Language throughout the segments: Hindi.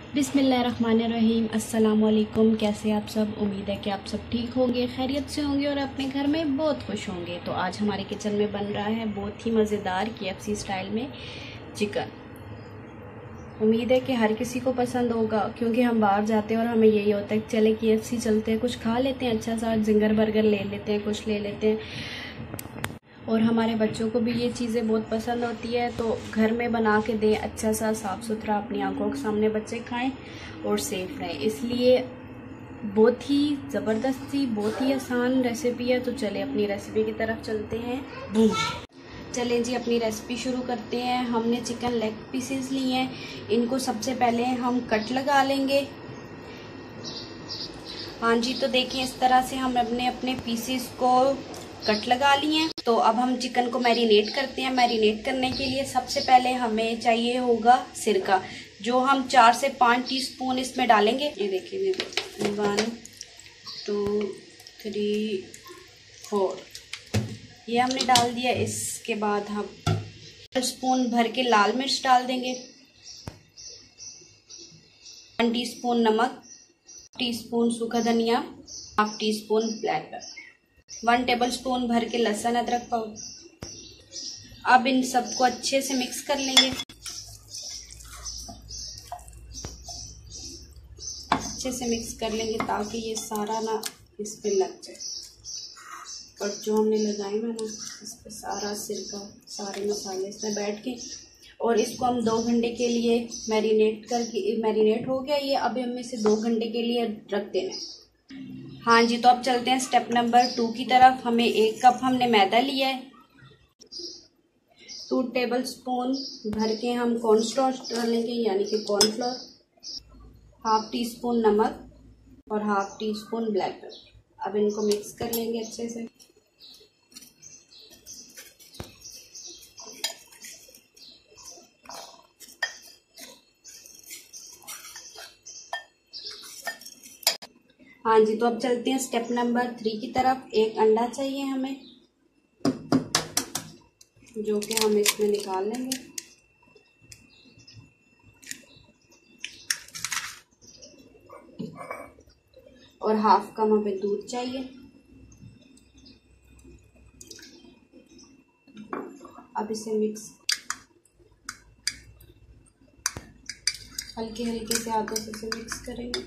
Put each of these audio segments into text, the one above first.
बिस्मिल्लाहिर्रहमानिर्रहीम। अस्सलाम वालेकुम। कैसे आप सब? उम्मीद है कि आप सब ठीक होंगे, खैरियत से होंगे और अपने घर में बहुत खुश होंगे। तो आज हमारे किचन में बन रहा है बहुत ही मज़ेदार KFC स्टाइल में चिकन। उम्मीद है कि हर किसी को पसंद होगा, क्योंकि हम बाहर जाते हैं और हमें यही होता है कि चले KFC चलते हैं, कुछ खा लेते हैं, अच्छा सा जिंगर बर्गर ले लेते हैं, कुछ ले लेते हैं। और हमारे बच्चों को भी ये चीज़ें बहुत पसंद होती है, तो घर में बना के दें अच्छा सा साफ़ सुथरा, अपनी आंखों के सामने बच्चे खाएं और सेफ रहें। इसलिए बहुत ही ज़बरदस्ती, बहुत ही आसान रेसिपी है। तो चले अपनी रेसिपी की तरफ चलते हैं। चलें जी, अपनी रेसिपी शुरू करते हैं। हमने चिकन लेग पीसेस लिए हैं, इनको सबसे पहले हम कट लगा लेंगे। हाँ जी, तो देखिए इस तरह से हम अपने पीसेस को कट लगा लिए हैं। तो अब हम चिकन को मैरिनेट करते हैं। मैरिनेट करने के लिए सबसे पहले हमें चाहिए होगा सिरका, जो हम 4 से 5 टीस्पून इसमें डालेंगे। ये देखिए 1 2 3 4 ये हमने डाल दिया। इसके बाद हम स्पून भर के लाल मिर्च डाल देंगे, 1 टीस्पून नमक, टीस्पून सूखा धनिया, 1/2 टीस्पून ब्लैक पेपर, 1 टेबलस्पून भर के लहसुन अदरक पाउडर। अब इन सबको अच्छे से मिक्स कर लेंगे, अच्छे से मिक्स कर लेंगे ताकि ये सारा ना इस पे लग जाए। और जो हमने लगाए हैं ना, इस पे सारा सिरका, सारे मसाले इसमें बैठ के, और इसको हम 2 घंटे के लिए मैरिनेट हो गया ये। अब हम इसे 2 घंटे के लिए रख देना है। हाँ जी, तो अब चलते हैं स्टेप नंबर 2 की तरफ। हमें 1 कप हमने मैदा लिया है, 2 टेबलस्पून भर के हम कॉर्नस्टार्च डालेंगे, यानी कि कॉर्नफ्लोर, 1/2 टीस्पून नमक और 1/2 टीस्पून ब्लैक पेपर। अब इनको मिक्स कर लेंगे अच्छे से। हाँ जी, तो अब चलते हैं स्टेप नंबर 3 की तरफ। 1 अंडा चाहिए हमें, जो कि हम इसमें निकाल लेंगे। और 1/2 कप हमें दूध चाहिए। अब इसे मिक्स हल्के हल्के से हाथों से इसे मिक्स करेंगे।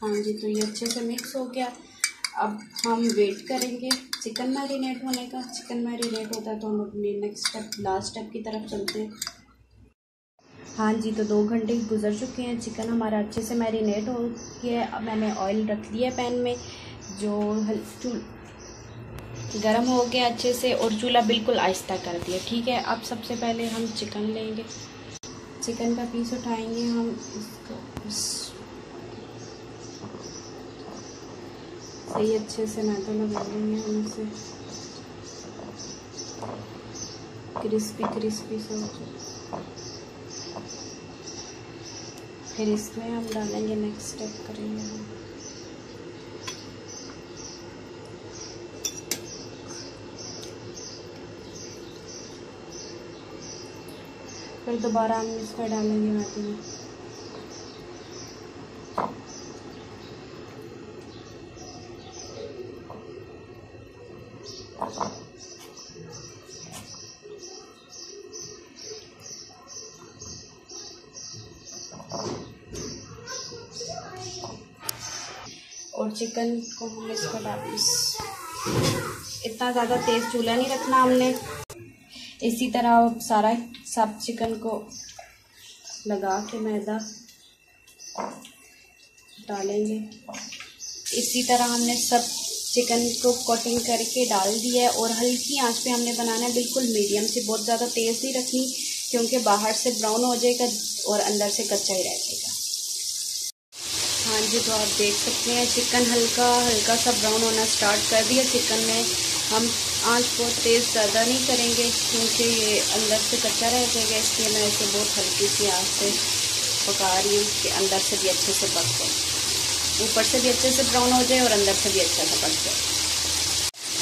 हाँ जी, तो ये अच्छे से मिक्स हो गया। अब हम वेट करेंगे चिकन मैरिनेट होने का। चिकन मैरिनेट होता है तो हम अपने नेक्स्ट स्टेप, लास्ट स्टेप की तरफ चलते हैं। हाँ जी, तो 2 घंटे गुजर चुके हैं, चिकन हमारा अच्छे से मैरिनेट हो गया है। अब मैंने ऑयल रख लिया पैन में, जो गरम हो गया अच्छे से, और चूल्हा बिल्कुल आहिस्ता कर दिया। ठीक है, अब सबसे पहले हम चिकन लेंगे, चिकन का पीस उठाएंगे हम, इसको सही अच्छे से मैदा लगा लेंगे हम, इसे क्रिस्पी से हो जाए। फिर इसमें हम डालेंगे, नेक्स्ट स्टेप करेंगे हम। फिर दोबारा हम इसमें डालेंगे मैदे में। और चिकन को हम इसको इतना ज़्यादा तेज़ चूल्हा नहीं रखना हमने। इसी तरह सारा सब चिकन को लगा के मैदा डालेंगे। इसी तरह हमने सब चिकन को कोटिंग करके डाल दिया है, और हल्की आंच पे हमने बनाना है, बिल्कुल मीडियम से, बहुत ज़्यादा तेज़ नहीं रखनी, क्योंकि बाहर से ब्राउन हो जाएगा और अंदर से कच्चा ही रह जाएगा। हाँ जी, तो आप देख सकते हैं चिकन हल्का सा ब्राउन होना स्टार्ट कर दिया। चिकन में हम आंच बहुत तेज़ ज़्यादा नहीं करेंगे, क्योंकि ये अंदर से कच्चा रह जाएगा, इसलिए मैं इसे बहुत हल्की सी आंच से पका रही हूँ कि अंदर से भी अच्छे से पक जाए, ऊपर से भी अच्छे से ब्राउन हो जाए और अंदर से भी अच्छा सा पक जाए।